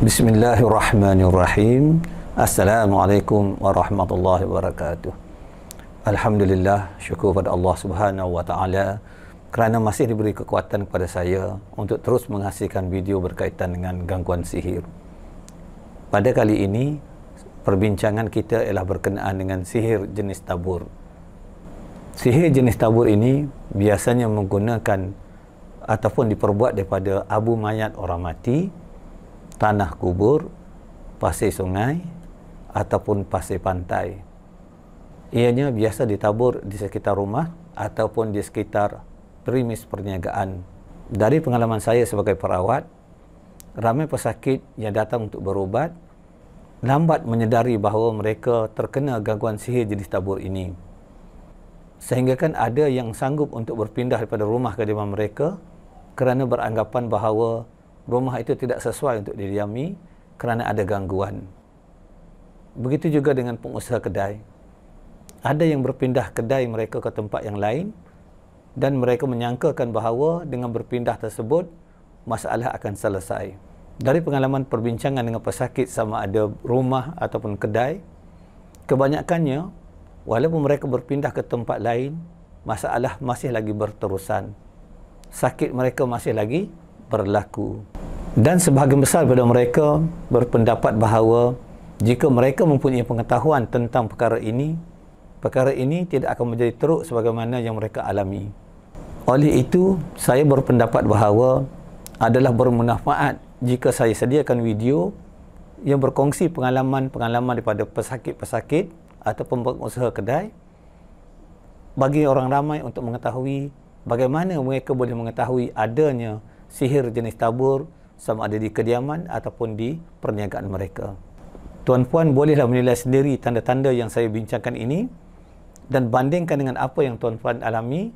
Bismillahirrahmanirrahim. Assalamualaikum warahmatullahi wabarakatuh. Alhamdulillah, syukur pada Allah Subhanahu wa taala kerana masih diberi kekuatan kepada saya untuk terus menghasilkan video berkaitan dengan gangguan sihir. Pada kali ini, perbincangan kita ialah berkenaan dengan sihir jenis tabur. Sihir jenis tabur ini biasanya menggunakan ataupun diperbuat daripada abu mayat orang mati, tanah kubur, pasir sungai ataupun pasir pantai. Ianya biasa ditabur di sekitar rumah ataupun di sekitar premis perniagaan. Dari pengalaman saya sebagai perawat, ramai pesakit yang datang untuk berubat lambat menyedari bahawa mereka terkena gangguan sihir jenis tabur ini. Sehingga kan ada yang sanggup untuk berpindah daripada rumah kediaman mereka kerana beranggapan bahawa rumah itu tidak sesuai untuk didiami kerana ada gangguan. Begitu juga dengan pengusaha kedai. Ada yang berpindah kedai mereka ke tempat yang lain dan mereka menyangkakan bahawa dengan berpindah tersebut masalah akan selesai. Dari pengalaman perbincangan dengan pesakit sama ada rumah ataupun kedai, kebanyakannya walaupun mereka berpindah ke tempat lain, masalah masih lagi berterusan. Sakit mereka masih lagi berlaku. Dan sebahagian besar daripada mereka berpendapat bahawa jika mereka mempunyai pengetahuan tentang perkara ini tidak akan menjadi teruk sebagaimana yang mereka alami. Oleh itu, saya berpendapat bahawa adalah bermanfaat jika saya sediakan video yang berkongsi pengalaman-pengalaman daripada pesakit-pesakit ataupun pengusaha kedai bagi orang ramai untuk mengetahui bagaimana mereka boleh mengetahui adanya sihir jenis tabur sama ada di kediaman ataupun di perniagaan mereka. Tuan-puan bolehlah menilai sendiri tanda-tanda yang saya bincangkan ini dan bandingkan dengan apa yang tuan-puan alami.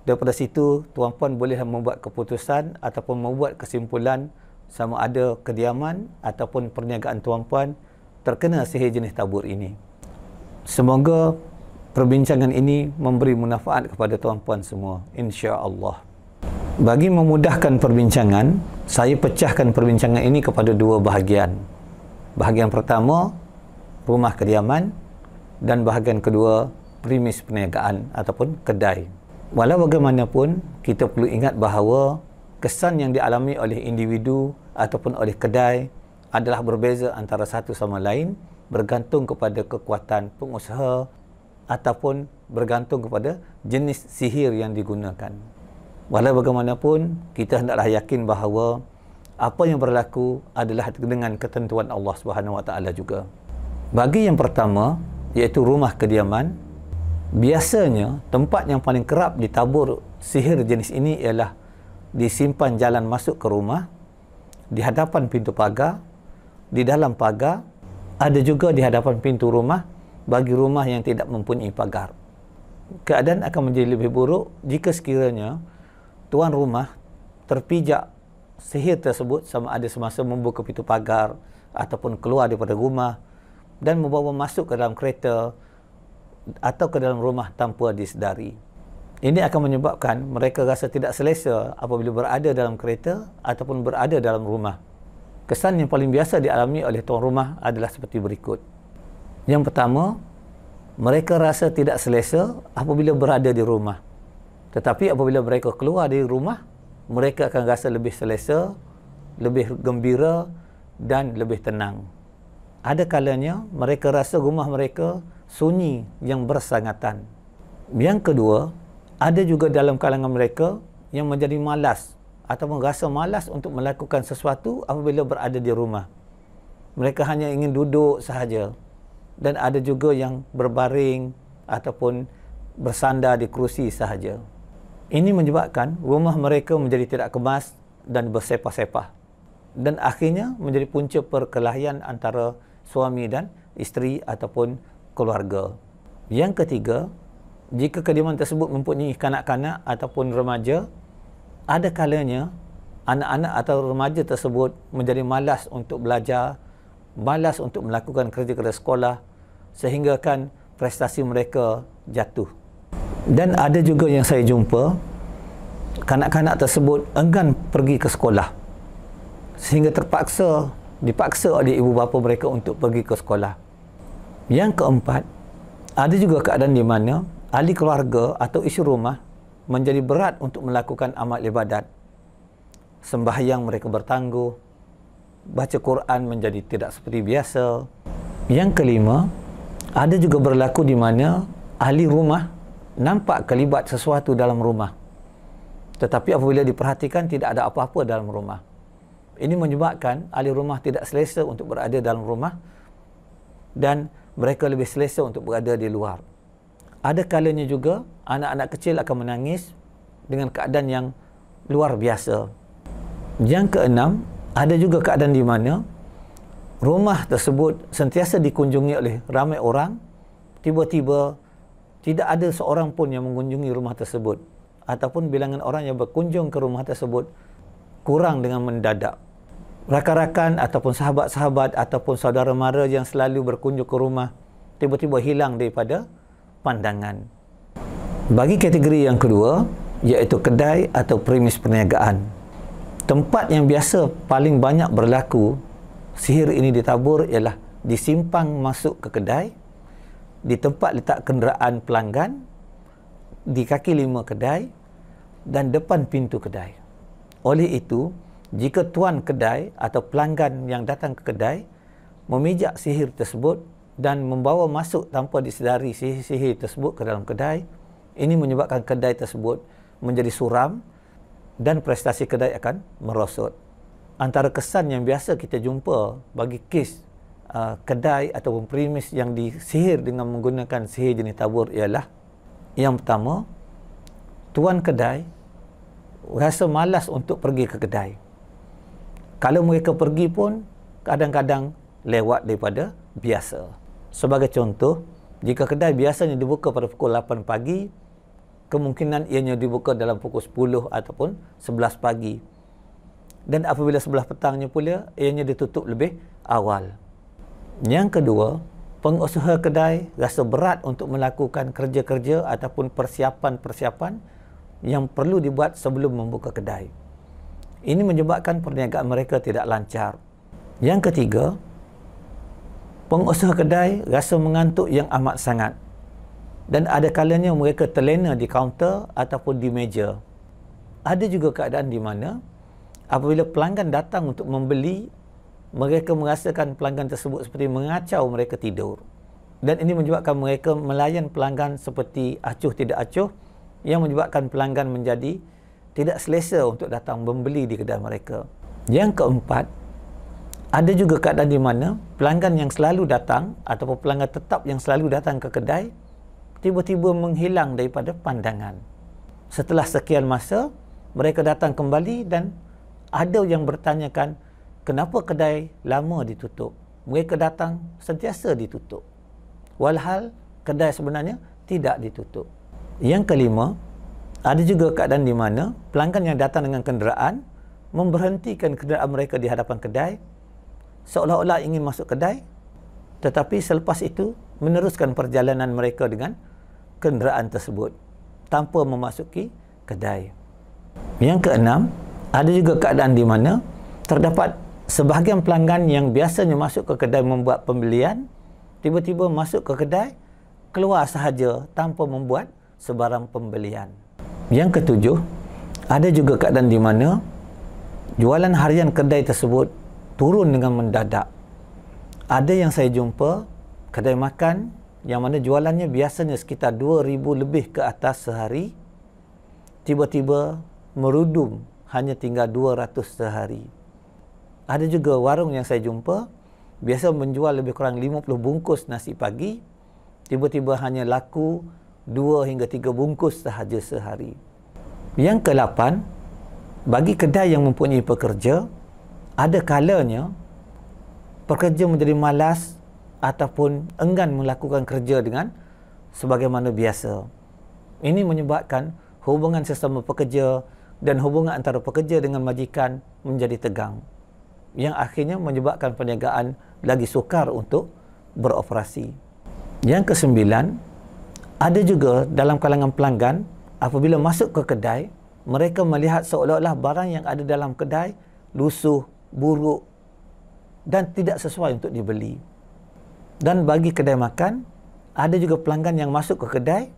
Daripada situ, tuan-puan bolehlah membuat keputusan ataupun membuat kesimpulan sama ada kediaman ataupun perniagaan tuan-puan terkena sihir jenis tabur ini. Semoga perbincangan ini memberi manfaat kepada tuan-puan semua, insya-Allah. Bagi memudahkan perbincangan, saya pecahkan perbincangan ini kepada dua bahagian. Bahagian pertama, rumah kediaman, dan bahagian kedua, premis perniagaan ataupun kedai. Walau bagaimanapun, kita perlu ingat bahawa kesan yang dialami oleh individu ataupun oleh kedai adalah berbeza antara satu sama lain, bergantung kepada kekuatan pengusaha ataupun bergantung kepada jenis sihir yang digunakan. Walau bagaimanapun, kita hendaklah yakin bahawa apa yang berlaku adalah dengan ketentuan Allah Subhanahu Wa Taala juga. Bagi yang pertama, iaitu rumah kediaman, biasanya tempat yang paling kerap ditabur sihir jenis ini ialah disimpan jalan masuk ke rumah, di hadapan pintu pagar, di dalam pagar, ada juga di hadapan pintu rumah bagi rumah yang tidak mempunyai pagar. Keadaan akan menjadi lebih buruk jika sekiranya tuan rumah terpijak sihir tersebut sama ada semasa membuka pintu pagar ataupun keluar daripada rumah dan membawa masuk ke dalam kereta atau ke dalam rumah tanpa disedari. Ini akan menyebabkan mereka rasa tidak selesa apabila berada dalam kereta ataupun berada dalam rumah. Kesan yang paling biasa dialami oleh tuan rumah adalah seperti berikut. Yang pertama, mereka rasa tidak selesa apabila berada di rumah. Tetapi apabila mereka keluar dari rumah, mereka akan rasa lebih selesa, lebih gembira dan lebih tenang. Ada kalanya mereka rasa rumah mereka sunyi yang bersangatan. Yang kedua, ada juga dalam kalangan mereka yang menjadi malas atau merasa malas untuk melakukan sesuatu apabila berada di rumah. Mereka hanya ingin duduk sahaja. Dan ada juga yang berbaring ataupun bersandar di kerusi sahaja. Ini menyebabkan rumah mereka menjadi tidak kemas dan bersepah-sepah. Dan akhirnya menjadi punca perkelahian antara suami dan isteri ataupun keluarga. Yang ketiga, jika kediaman tersebut mempunyai kanak-kanak ataupun remaja, ada kalanya anak-anak atau remaja tersebut menjadi malas untuk belajar, malas untuk melakukan kerja-kerja sekolah, sehingga kan prestasi mereka jatuh. Dan ada juga yang saya jumpa, kanak-kanak tersebut enggan pergi ke sekolah sehingga terpaksa dipaksa oleh ibu bapa mereka untuk pergi ke sekolah. Yang keempat, ada juga keadaan di mana ahli keluarga atau isi rumah menjadi berat untuk melakukan amal ibadat. Sembahyang mereka bertangguh, baca Quran menjadi tidak seperti biasa. Yang kelima, ada juga berlaku di mana ahli rumah nampak kelibat sesuatu dalam rumah, tetapi apabila diperhatikan tidak ada apa-apa dalam rumah. Ini menyebabkan ahli rumah tidak selesa untuk berada dalam rumah dan mereka lebih selesa untuk berada di luar. Ada kalanya juga anak-anak kecil akan menangis dengan keadaan yang luar biasa. Yang keenam, ada juga keadaan di mana rumah tersebut sentiasa dikunjungi oleh ramai orang, tiba-tiba tidak ada seorang pun yang mengunjungi rumah tersebut, ataupun bilangan orang yang berkunjung ke rumah tersebut kurang dengan mendadak. Rakan-rakan ataupun sahabat-sahabat ataupun saudara mara yang selalu berkunjung ke rumah tiba-tiba hilang daripada pandangan. Bagi kategori yang kedua, iaitu kedai atau premis perniagaan, tempat yang biasa paling banyak berlaku sihir ini ditabur ialah di simpang masuk ke kedai, di tempat letak kenderaan pelanggan, di kaki lima kedai dan depan pintu kedai. Oleh itu, jika tuan kedai atau pelanggan yang datang ke kedai memijak sihir tersebut dan membawa masuk tanpa disedari sihir tersebut ke dalam kedai, ini menyebabkan kedai tersebut menjadi suram dan prestasi kedai akan merosot. Antara kesan yang biasa kita jumpa bagi kes kedai ataupun premis yang disihir dengan menggunakan sihir jenis tabur ialah, yang pertama, tuan kedai rasa malas untuk pergi ke kedai. Kalau mereka pergi pun kadang-kadang lewat daripada biasa. Sebagai contoh, jika kedai biasanya dibuka pada pukul 8 pagi, kemungkinan ianya dibuka dalam pukul 10 ataupun 11 pagi. Dan apabila 11 petangnya pula, ianya ditutup lebih awal. Yang kedua, pengusaha kedai rasa berat untuk melakukan kerja-kerja ataupun persiapan-persiapan yang perlu dibuat sebelum membuka kedai. Ini menyebabkan perniagaan mereka tidak lancar. Yang ketiga, pengusaha kedai rasa mengantuk yang amat sangat dan ada kalanya mereka terlena di kaunter ataupun di meja. Ada juga keadaan di mana apabila pelanggan datang untuk membeli, mereka merasakan pelanggan tersebut seperti mengacau mereka tidur. Dan ini menyebabkan mereka melayan pelanggan seperti acuh tidak acuh, yang menyebabkan pelanggan menjadi tidak selesa untuk datang membeli di kedai mereka. Yang keempat, ada juga keadaan di mana pelanggan yang selalu datang ataupun pelanggan tetap yang selalu datang ke kedai tiba-tiba menghilang daripada pandangan. Setelah sekian masa, mereka datang kembali dan ada yang bertanyakan, kenapa kedai lama ditutup? Mereka datang sentiasa ditutup, walhal kedai sebenarnya tidak ditutup. Yang kelima, ada juga keadaan di mana pelanggan yang datang dengan kenderaan memberhentikan kenderaan mereka di hadapan kedai seolah-olah ingin masuk kedai, tetapi selepas itu meneruskan perjalanan mereka dengan kenderaan tersebut tanpa memasuki kedai. Yang keenam, ada juga keadaan di mana terdapat sebahagian pelanggan yang biasanya masuk ke kedai membuat pembelian, tiba-tiba masuk ke kedai, keluar sahaja tanpa membuat sebarang pembelian. Yang ketujuh, ada juga keadaan di mana jualan harian kedai tersebut turun dengan mendadak. Ada yang saya jumpa kedai makan yang mana jualannya biasanya sekitar 2,000 lebih ke atas sehari, tiba-tiba merudum hanya tinggal 200 sehari. Ada juga warung yang saya jumpa biasa menjual lebih kurang 50 bungkus nasi pagi, tiba-tiba hanya laku 2 hingga 3 bungkus sahaja sehari. Yang ke-8, bagi kedai yang mempunyai pekerja, ada kalanya pekerja menjadi malas ataupun enggan melakukan kerja dengan sebagaimana biasa. Ini menyebabkan hubungan sesama pekerja dan hubungan antara pekerja dengan majikan menjadi tegang, yang akhirnya menyebabkan perniagaan lagi sukar untuk beroperasi. Yang ke-9, ada juga dalam kalangan pelanggan, apabila masuk ke kedai, mereka melihat seolah-olah barang yang ada dalam kedai lusuh, buruk, dan tidak sesuai untuk dibeli. Dan bagi kedai makan, ada juga pelanggan yang masuk ke kedai,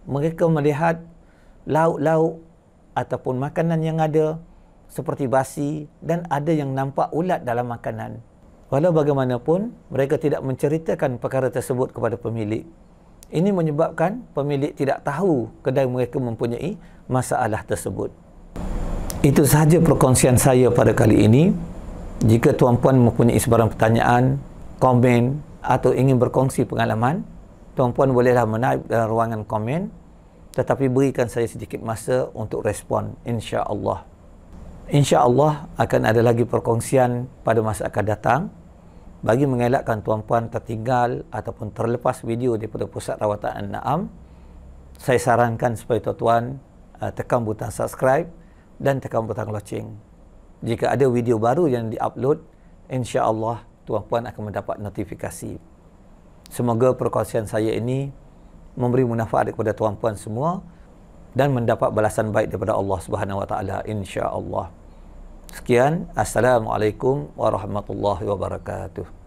mereka melihat lauk-lauk ataupun makanan yang ada seperti basi, dan ada yang nampak ulat dalam makanan. Walau bagaimanapun, mereka tidak menceritakan perkara tersebut kepada pemilik. Ini menyebabkan pemilik tidak tahu kedai mereka mempunyai masalah tersebut. Itu sahaja perkongsian saya pada kali ini. Jika tuan-puan mempunyai sebarang pertanyaan, komen atau ingin berkongsi pengalaman, tuan-puan bolehlah menaip dalam ruangan komen, tetapi berikan saya sedikit masa untuk respon, insya-Allah. Insya-Allah akan ada lagi perkongsian pada masa akan datang. Bagi mengelakkan tuan-puan tertinggal ataupun terlepas video daripada Pusat Rawatan An-Na'am, saya sarankan supaya tuan-tuan tekan butang subscribe dan tekan butang loceng. Jika ada video baru yang di-upload, insya-Allah tuan-puan akan mendapat notifikasi. Semoga perkongsian saya ini memberi manfaat kepada tuan-puan semua dan mendapat balasan baik daripada Allah Subhanahu Wa Taala, insya-Allah. Sekian, assalamualaikum warahmatullahi wabarakatuh.